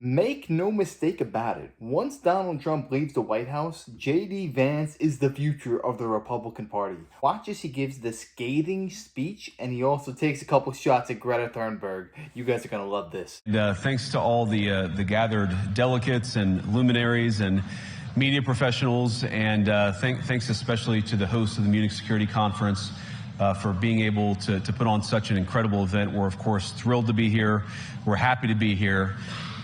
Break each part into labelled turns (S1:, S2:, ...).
S1: Make no mistake about it, once Donald Trump leaves the White House, J.D. Vance is the future of the Republican Party. Watch as he gives the scathing speech, and he also takes a couple shots at Greta Thunberg. You guys are going to love this.
S2: Thanks to all the gathered delegates and luminaries and media professionals, and thanks especially to the host of the Munich Security Conference for being able to put on such an incredible event. We're, of course, thrilled to be here. We're happy to be here.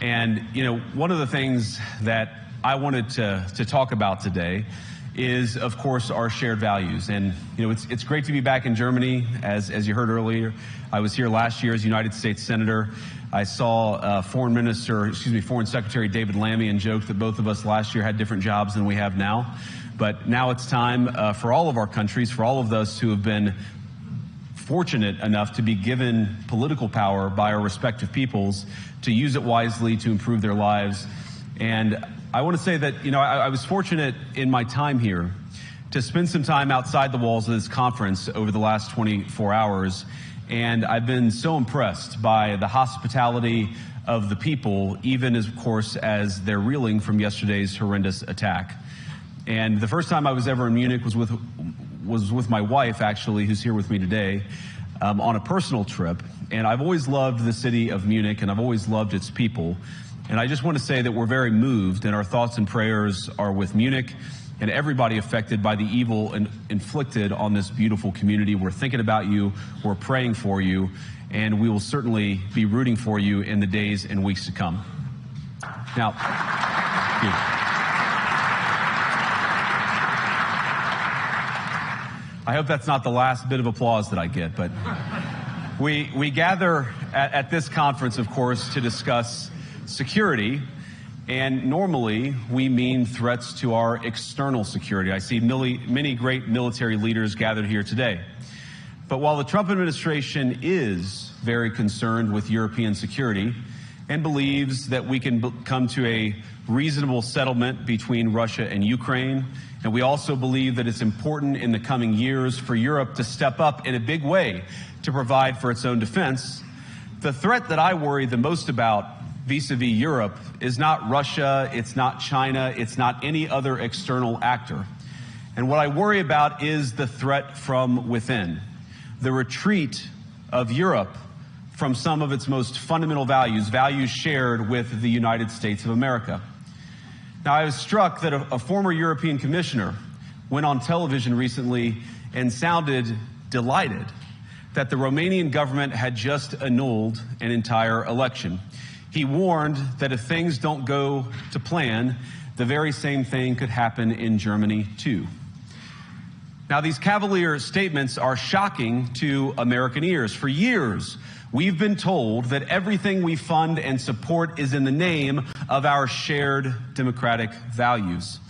S2: And, you know, one of the things that I wanted to talk about today is, of course, our shared values. And, you know, it's great to be back in Germany. As you heard earlier, I was here last year as United States Senator. I saw Foreign Secretary David Lammy and joked that both of us last year had different jobs than we have now. But now it's time for all of our countries, for all of us who have been fortunate enough to be given political power by our respective peoples to use it wisely to improve their lives. And I want to say that, you know, I was fortunate in my time here to spend some time outside the walls of this conference over the last 24 hours. And I've been so impressed by the hospitality of the people, even of course, as they're reeling from yesterday's horrendous attack. And the first time I was ever in Munich was with my wife, actually, who's here with me today, on a personal trip. And I've always loved the city of Munich, and I've always loved its people. And I just want to say that we're very moved, and our thoughts and prayers are with Munich and everybody affected by the evil inflicted on this beautiful community. We're thinking about you, we're praying for you, and we will certainly be rooting for you in the days and weeks to come. Now, thank you. I hope that's not the last bit of applause that I get, but we gather at this conference, of course, to discuss security, and normally we mean threats to our external security. I see many great military leaders gathered here today. But while the Trump administration is very concerned with European security and believes that we can come to a reasonable settlement between Russia and Ukraine, and we also believe that it's important in the coming years for Europe to step up in a big way to provide for its own defense, the threat that I worry the most about vis-a-vis Europe is not Russia, it's not China, it's not any other external actor. And what I worry about is the threat from within, the retreat of Europe from some of its most fundamental values, values shared with the United States of America. Now, I was struck that a former European commissioner went on television recently and sounded delighted that the Romanian government had just annulled an entire election. He warned that if things don't go to plan, the very same thing could happen in Germany, too. Now, these cavalier statements are shocking to American ears. For years, we've been told that everything we fund and support is in the name of our shared democratic values.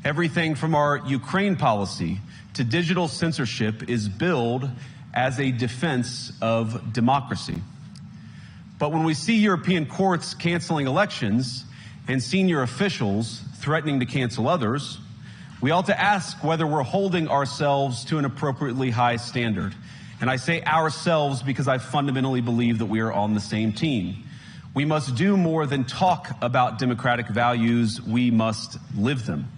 S2: Everything from our Ukraine policy to digital censorship is billed as a defense of democracy. But when we see European courts canceling elections and senior officials threatening to cancel others, we ought to ask whether we're holding ourselves to an appropriately high standard. And I say ourselves because I fundamentally believe that we are on the same team. We must do more than talk about democratic values, we must live them.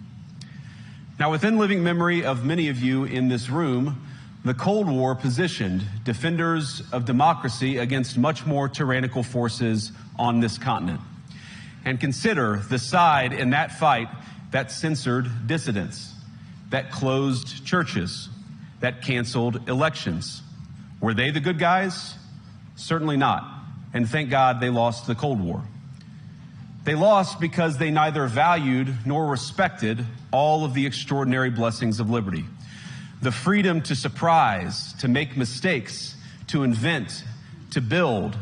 S2: Now, within living memory of many of you in this room, the Cold War positioned defenders of democracy against much more tyrannical forces on this continent. And consider the side in that fight that censored dissidents, that closed churches, that canceled elections. Were they the good guys? Certainly not. And thank God they lost the Cold War. They lost because they neither valued nor respected all of the extraordinary blessings of liberty. The freedom to surprise, to make mistakes, to invent, to build.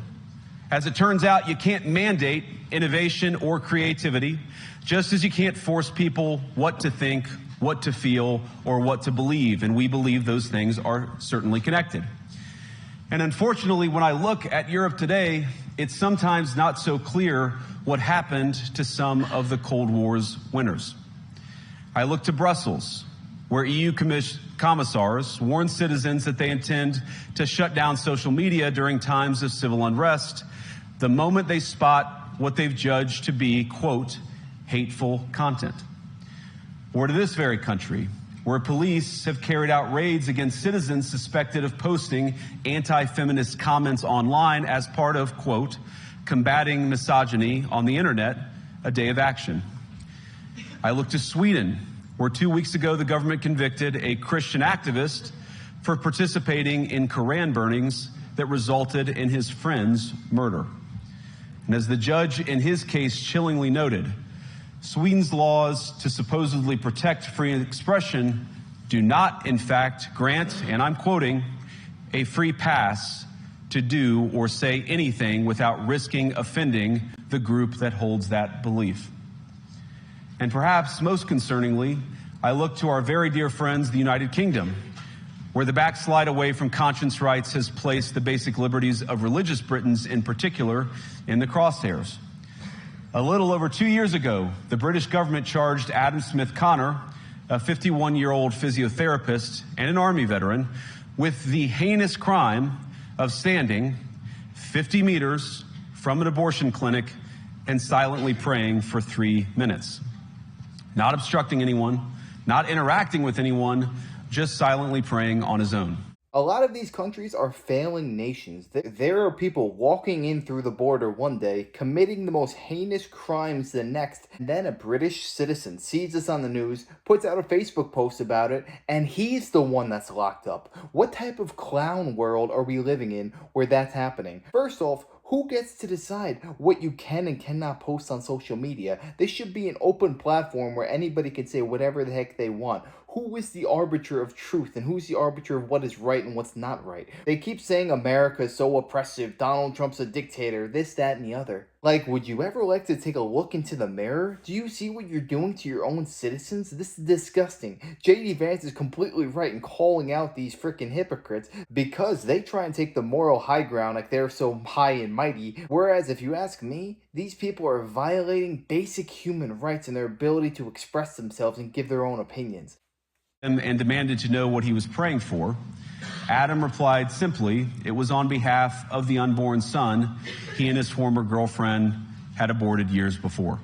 S2: As it turns out, you can't mandate innovation or creativity, just as you can't force people what to think, what to feel, or what to believe. And we believe those things are certainly connected. And unfortunately, when I look at Europe today, it's sometimes not so clear what happened to some of the Cold War's winners. I look to Brussels, where EU commissars warn citizens that they intend to shut down social media during times of civil unrest the moment they spot what they've judged to be, quote, hateful content. Or to this very country, where police have carried out raids against citizens suspected of posting anti-feminist comments online as part of, quote, combating misogyny on the internet, a day of action. I look to Sweden, where 2 weeks ago the government convicted a Christian activist for participating in Koran burnings that resulted in his friend's murder. And as the judge in his case chillingly noted, Sweden's laws to supposedly protect free expression do not, in fact, grant, and I'm quoting, a free pass to do or say anything without risking offending the group that holds that belief. And perhaps most concerningly, I look to our very dear friends, the United Kingdom, where the backslide away from conscience rights has placed the basic liberties of religious Britons in particular in the crosshairs. A little over 2 years ago, the British government charged Adam Smith Connor, a 51-year-old physiotherapist and an Army veteran, with the heinous crime of standing 50 meters from an abortion clinic and silently praying for 3 minutes. Not obstructing anyone, not interacting with anyone, just silently praying on his own.
S1: A lot of these countries are failing nations. There are people walking in through the border one day, committing the most heinous crimes the next, and then a British citizen sees this on the news, puts out a Facebook post about it, and he's the one that's locked up. What type of clown world are we living in where that's happening? First off, who gets to decide what you can and cannot post on social media? This should be an open platform where anybody can say whatever the heck they want. Who is the arbiter of truth and who's the arbiter of what is right and what's not right? They keep saying America is so oppressive, Donald Trump's a dictator, this, that, and the other. Like, would you ever like to take a look into the mirror? Do you see what you're doing to your own citizens? This is disgusting. J.D. Vance is completely right in calling out these freaking hypocrites because they try and take the moral high ground like they're so high and mighty. Whereas, if you ask me, these people are violating basic human rights and their ability to express themselves and give their own opinions.
S2: And demanded to know what he was praying for. Adam replied simply, it was on behalf of the unborn son he and his former girlfriend had aborted years before.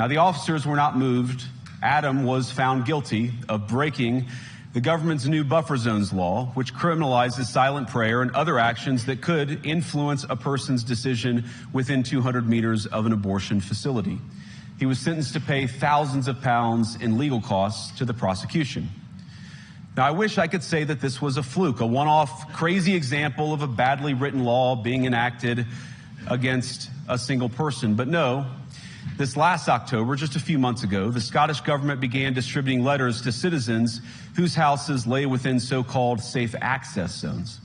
S2: Now, the officers were not moved. Adam was found guilty of breaking the government's new buffer zones law, which criminalizes silent prayer and other actions that could influence a person's decision within 200 meters of an abortion facility. He was sentenced to pay thousands of pounds in legal costs to the prosecution. Now, I wish I could say that this was a fluke, a one-off crazy example of a badly written law being enacted against a single person. But no, this last October, just a few months ago, the Scottish government began distributing letters to citizens whose houses lay within so-called safe access zones,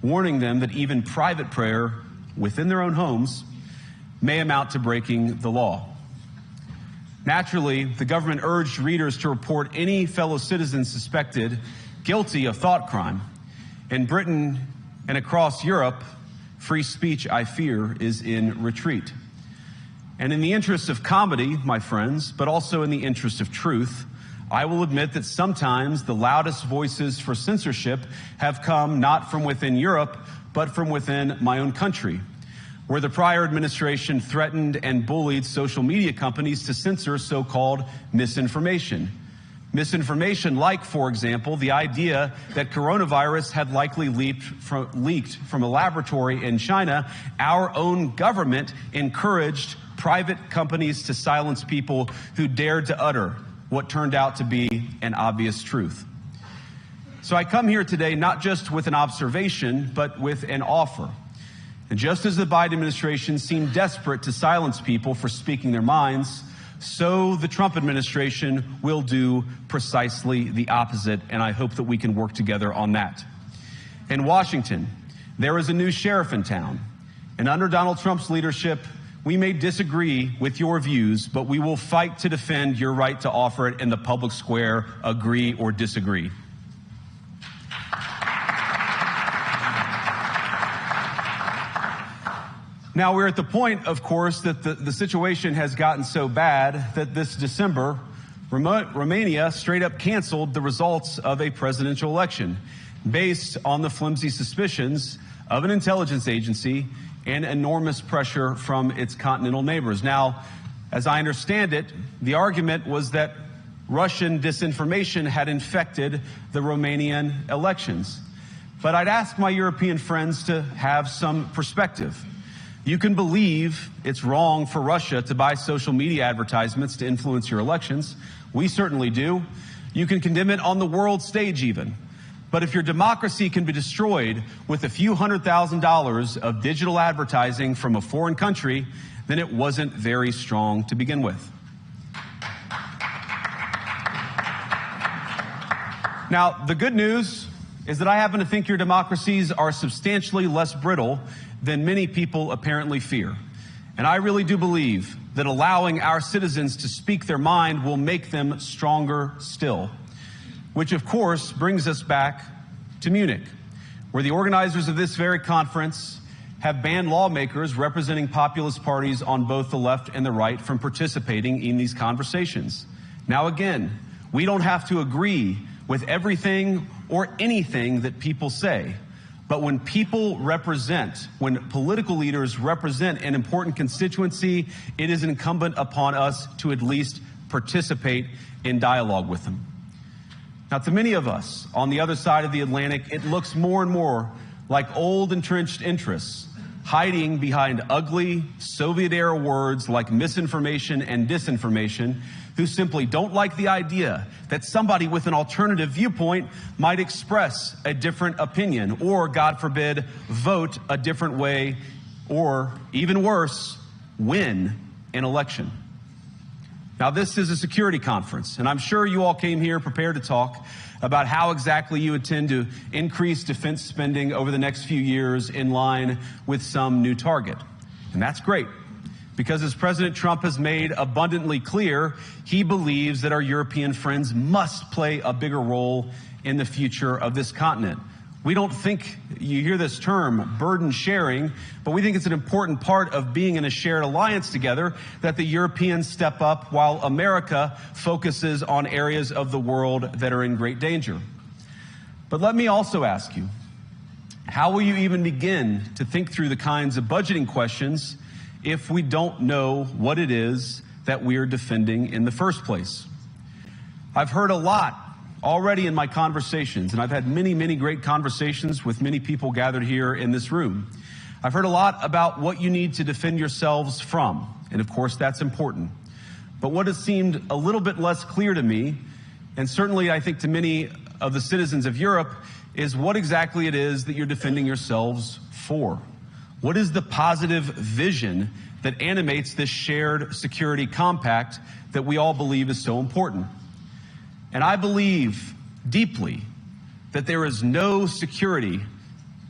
S2: warning them that even private prayer within their own homes may amount to breaking the law. Naturally, the government urged readers to report any fellow citizens suspected guilty of thought crime. In Britain and across Europe, free speech, I fear, is in retreat. And in the interest of comedy, my friends, but also in the interest of truth, I will admit that sometimes the loudest voices for censorship have come not from within Europe, but from within my own country, where the prior administration threatened and bullied social media companies to censor so-called misinformation. Misinformation like, for example, the idea that coronavirus had likely leaked from a laboratory in China. Our own government encouraged private companies to silence people who dared to utter what turned out to be an obvious truth. So I come here today not just with an observation, but with an offer. And just as the Biden administration seemed desperate to silence people for speaking their minds, so the Trump administration will do precisely the opposite, and I hope that we can work together on that. In Washington, there is a new sheriff in town, and under Donald Trump's leadership, we may disagree with your views, but we will fight to defend your right to offer it in the public square, agree or disagree. Now, we're at the point, of course, that the situation has gotten so bad that this December, Romania straight up canceled the results of a presidential election based on the flimsy suspicions of an intelligence agency and enormous pressure from its continental neighbors. Now, as I understand it, the argument was that Russian disinformation had infected the Romanian elections. But I'd ask my European friends to have some perspective. You can believe it's wrong for Russia to buy social media advertisements to influence your elections. We certainly do. You can condemn it on the world stage even. But if your democracy can be destroyed with a few $100,000 of digital advertising from a foreign country, then it wasn't very strong to begin with. Now, the good news is that I happen to think your democracies are substantially less brittle than many people apparently fear. And I really do believe that allowing our citizens to speak their mind will make them stronger still. Which, of course, brings us back to Munich, where the organizers of this very conference have banned lawmakers representing populist parties on both the left and the right from participating in these conversations. Now, again, we don't have to agree with everything or anything that people say. But when political leaders represent an important constituency, it is incumbent upon us to at least participate in dialogue with them. Now, to many of us on the other side of the Atlantic, it looks more and more like old entrenched interests hiding behind ugly Soviet-era words like misinformation and disinformation, who simply don't like the idea that somebody with an alternative viewpoint might express a different opinion or, God forbid, vote a different way or, even worse, win an election. Now, this is a security conference, and I'm sure you all came here prepared to talk about how exactly you intend to increase defense spending over the next few years in line with some new target. And that's great, because as President Trump has made abundantly clear, he believes that our European friends must play a bigger role in the future of this continent. We don't think, you hear this term, burden sharing, but we think it's an important part of being in a shared alliance together that the Europeans step up while America focuses on areas of the world that are in great danger. But let me also ask you, how will you even begin to think through the kinds of budgeting questions if we don't know what it is that we're defending in the first place? I've heard a lot already in my conversations, and I've had many, many great conversations with many people gathered here in this room. I've heard a lot about what you need to defend yourselves from, and of course that's important. But what has seemed a little bit less clear to me, and certainly I think to many of the citizens of Europe, is what exactly it is that you're defending yourselves for. What is the positive vision that animates this shared security compact that we all believe is so important? And I believe deeply that there is no security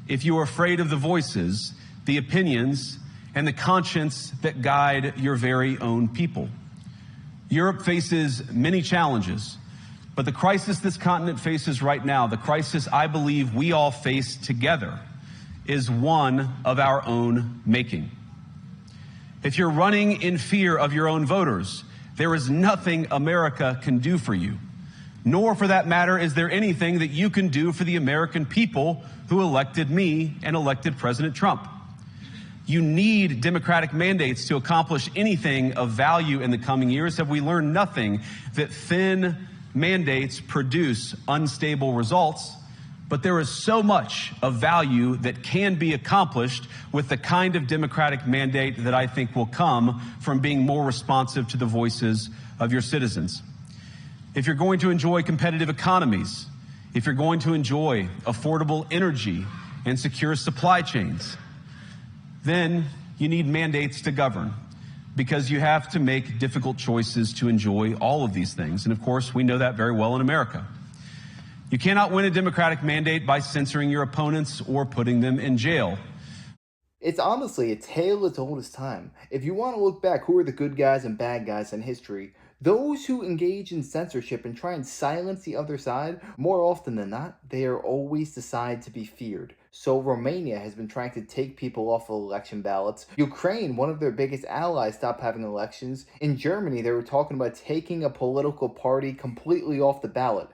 S2: if you are afraid of the voices, the opinions, and the conscience that guide your very own people. Europe faces many challenges, but the crisis this continent faces right now, the crisis I believe we all face together, is one of our own making. If you're running in fear of your own voters, there is nothing America can do for you. Nor, for that matter, is there anything that you can do for the American people who elected me and elected President Trump. You need democratic mandates to accomplish anything of value in the coming years. Have we learned nothing that thin mandates produce unstable results? But there is so much of value that can be accomplished with the kind of democratic mandate that I think will come from being more responsive to the voices of your citizens. If you're going to enjoy competitive economies, if you're going to enjoy affordable energy and secure supply chains, then you need mandates to govern, because you have to make difficult choices to enjoy all of these things. And of course, we know that very well in America. You cannot win a democratic mandate by censoring your opponents or putting them in jail.
S1: It's honestly a tale as old as time. If you want to look back, who are the good guys and bad guys in history? Those who engage in censorship and try and silence the other side, more often than not, they are always the side to be feared. So Romania has been trying to take people off of election ballots. Ukraine, one of their biggest allies, stopped having elections. In Germany, they were talking about taking a political party completely off the ballot.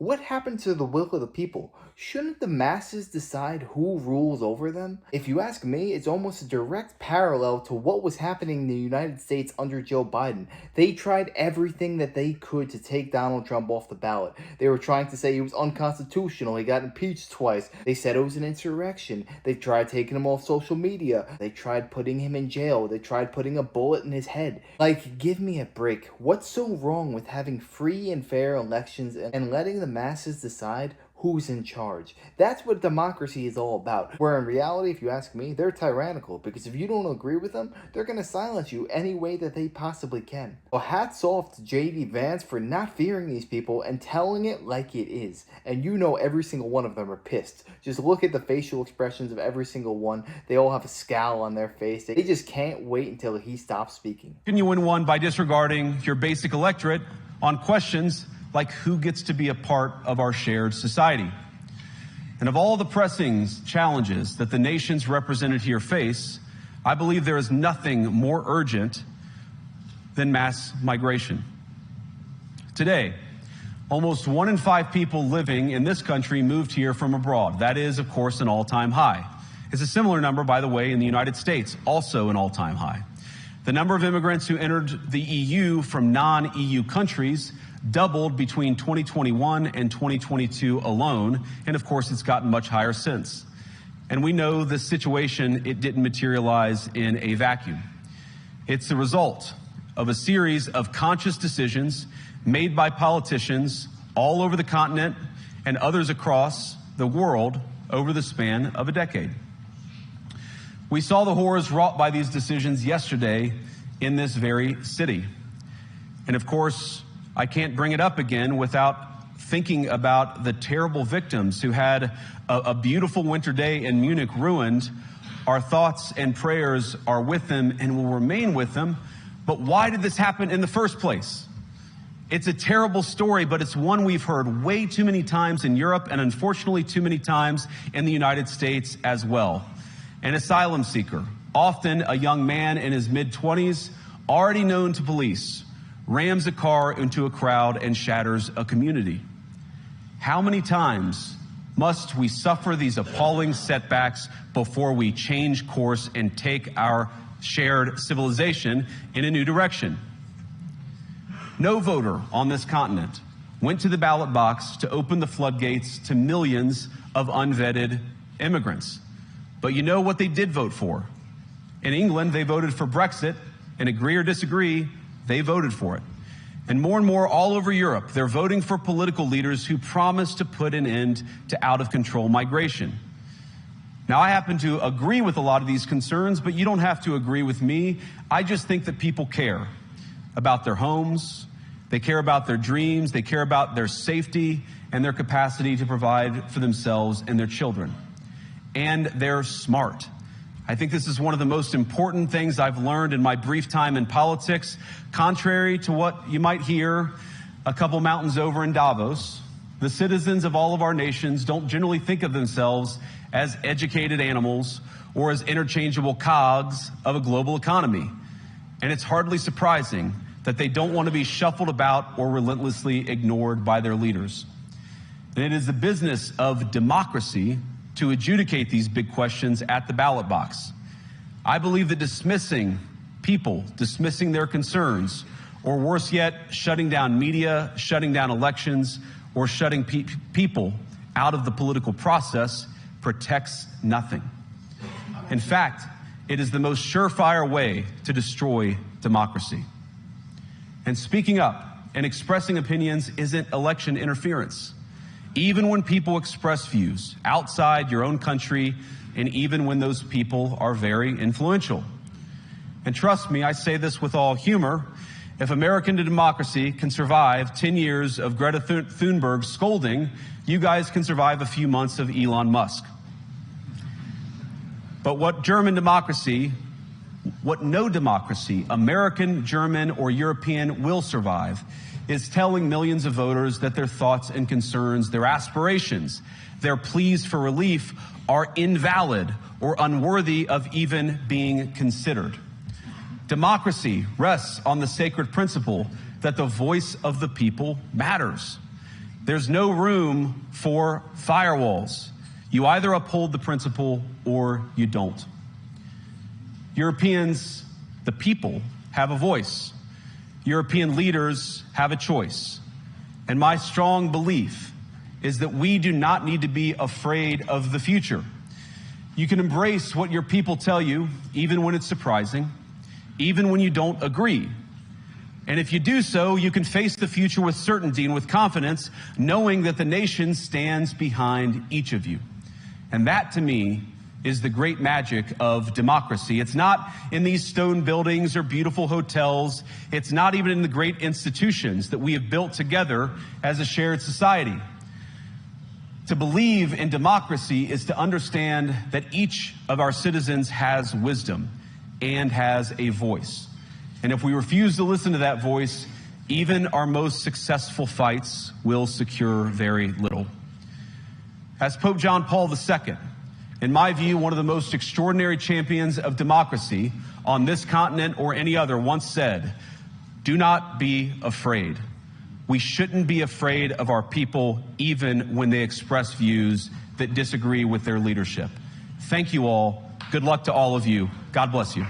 S1: What happened to the will of the people? Shouldn't the masses decide who rules over them? If you ask me, it's almost a direct parallel to what was happening in the United States under Joe Biden. They tried everything that they could to take Donald Trump off the ballot. They were trying to say he was unconstitutional, he got impeached twice. They said it was an insurrection. They tried taking him off social media. They tried putting him in jail. They tried putting a bullet in his head. Like, give me a break. What's so wrong with having free and fair elections and letting the masses decide who's in charge? That's what democracy is all about. Where in reality, if you ask me, they're tyrannical, because if you don't agree with them, they're going to silence you any way that they possibly can. Well, hats off to JD Vance for not fearing these people and telling it like it is. And you know every single one of them are pissed. Just look at the facial expressions of every single one. They all have a scowl on their face. They just can't wait until he stops speaking.
S2: Can you win one by disregarding your basic electorate on questions like who gets to be a part of our shared society? And of all the pressing challenges that the nations represented here face, I believe there is nothing more urgent than mass migration. Today, almost 1 in 5 people living in this country moved here from abroad. That is, of course, an all-time high. It's a similar number, by the way, in the United States, also an all-time high. The number of immigrants who entered the EU from non-EU countries doubled between 2021 and 2022 alone, and of course it's gotten much higher since. And we know this situation, it didn't materialize in a vacuum. It's the result of a series of conscious decisions made by politicians all over the continent and others across the world over the span of a decade. We saw the horrors wrought by these decisions yesterday in this very city. And of course, I can't bring it up again without thinking about the terrible victims who had a beautiful winter day in Munich ruined. Our thoughts and prayers are with them and will remain with them. But why did this happen in the first place? It's a terrible story, but it's one we've heard way too many times in Europe and unfortunately too many times in the United States as well. An asylum seeker, often a young man in his mid-20s, already known to police, rams a car into a crowd and shatters a community. How many times must we suffer these appalling setbacks before we change course and take our shared civilization in a new direction? No voter on this continent went to the ballot box to open the floodgates to millions of unvetted immigrants. But you know what they did vote for? In England, they voted for Brexit, and agree or disagree, they voted for it. And more all over Europe, they're voting for political leaders who promise to put an end to out-of-control migration. Now, I happen to agree with a lot of these concerns, but you don't have to agree with me. I just think that people care about their homes, they care about their dreams, they care about their safety and their capacity to provide for themselves and their children. And they're smart. I think this is one of the most important things I've learned in my brief time in politics. Contrary to what you might hear a couple mountains over in Davos, the citizens of all of our nations don't generally think of themselves as educated animals or as interchangeable cogs of a global economy. And it's hardly surprising that they don't want to be shuffled about or relentlessly ignored by their leaders. And it is the business of democracy to adjudicate these big questions at the ballot box. I believe that dismissing people, dismissing their concerns, or worse yet, shutting down media, shutting down elections, or shutting people out of the political process protects nothing. In fact, it is the most surefire way to destroy democracy. And speaking up and expressing opinions isn't election interference. Even when people express views outside your own country, and even when those people are very influential. And trust me, I say this with all humor, if American democracy can survive 10 years of Greta Thunberg scolding, you guys can survive a few months of Elon Musk. But what no democracy, American, German, or European, will survive is telling millions of voters that their thoughts and concerns, their aspirations, their pleas for relief are invalid or unworthy of even being considered. Democracy rests on the sacred principle that the voice of the people matters. There's no room for firewalls. You either uphold the principle or you don't. Europeans, the people, have a voice. European leaders have a choice. And my strong belief is that we do not need to be afraid of the future. You can embrace what your people tell you, even when it's surprising, even when you don't agree. And if you do so, you can face the future with certainty and with confidence, knowing that the nation stands behind each of you. And that, to me, is the great magic of democracy. It's not in these stone buildings or beautiful hotels. It's not even in the great institutions that we have built together as a shared society. To believe in democracy is to understand that each of our citizens has wisdom and has a voice. And if we refuse to listen to that voice, even our most successful fights will secure very little. As Pope John Paul II, in my view, one of the most extraordinary champions of democracy on this continent or any other, once said, "Do not be afraid." We shouldn't be afraid of our people, even when they express views that disagree with their leadership. Thank you all. Good luck to all of you. God bless you.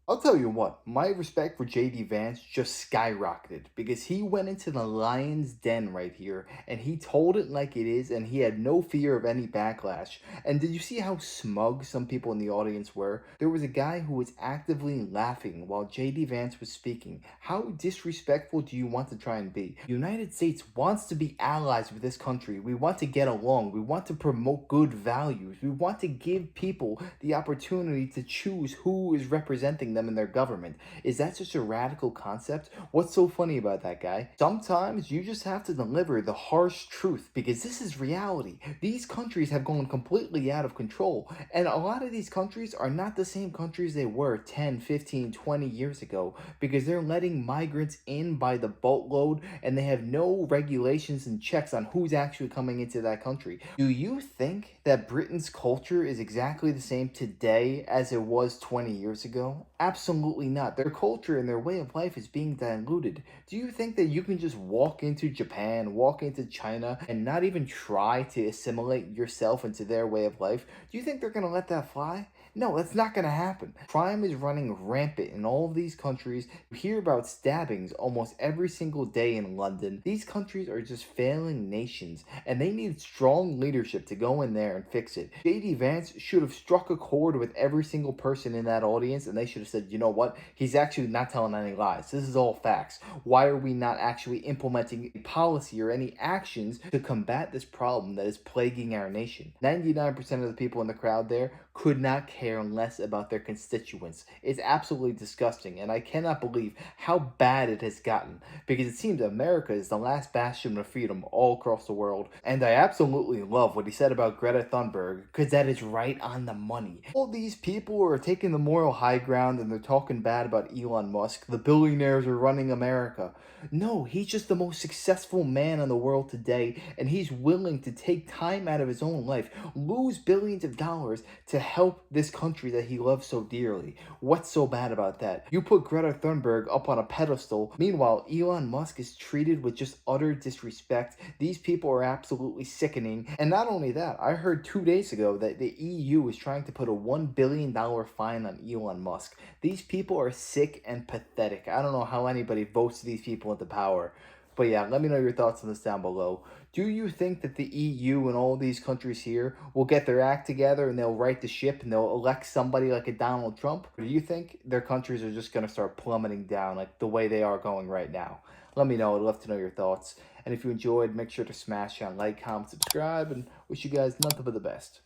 S1: I'll tell you what, my respect for JD Vance just skyrocketed because he went into the lion's den right here and he told it like it is and he had no fear of any backlash. And did you see how smug some people in the audience were? There was a guy who was actively laughing while JD Vance was speaking. How disrespectful do you want to try and be? The United States wants to be allies with this country. We want to get along. We want to promote good values. We want to give people the opportunity to choose who is representing them in their government. Is that just a radical concept? What's so funny about that, guy? Sometimes you just have to deliver the harsh truth because this is reality. These countries have gone completely out of control, and a lot of these countries are not the same countries they were 10, 15, 20 years ago because they're letting migrants in by the boatload and they have no regulations and checks on who's actually coming into that country. Do you think that Britain's culture is exactly the same today as it was 20 years ago? Absolutely not. Their culture and their way of life is being diluted. Do you think that you can just walk into Japan, walk into China, and not even try to assimilate yourself into their way of life? Do you think they're going to let that fly? No, that's not going to happen. Crime is running rampant in all of these countries. You hear about stabbings almost every single day in London. These countries are just failing nations, and they need strong leadership to go in there and fix it. JD Vance should have struck a chord with every single person in that audience, and they should have said, you know what? He's actually not telling any lies. This is all facts. Why are we not actually implementing a policy or any actions to combat this problem that is plaguing our nation? 99% of the people in the crowd there could not care less about their constituents. It's absolutely disgusting, and I cannot believe how bad it has gotten because it seems America is the last bastion of freedom all across the world. And I absolutely love what he said about Greta Thunberg because that is right on the money. All these people are taking the moral high ground and they're talking bad about Elon Musk. The billionaires are running America. No, he's just the most successful man in the world today, and he's willing to take time out of his own life, lose billions of dollars to help this country that he loves so dearly. What's so bad about that? You put Greta Thunberg up on a pedestal. Meanwhile, Elon Musk is treated with just utter disrespect. These people are absolutely sickening. And not only that, I heard 2 days ago that the EU is trying to put a $1 billion fine on Elon Musk. These people are sick and pathetic. I don't know how anybody votes these people into power. But yeah, let me know your thoughts on this down below. Do you think that the EU and all these countries here will get their act together and they'll right the ship and they'll elect somebody like a Donald Trump? Or do you think their countries are just going to start plummeting down like the way they are going right now? Let me know. I'd love to know your thoughts. And if you enjoyed, make sure to smash on like, comment, subscribe, and wish you guys nothing but the best.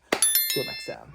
S1: Till next time.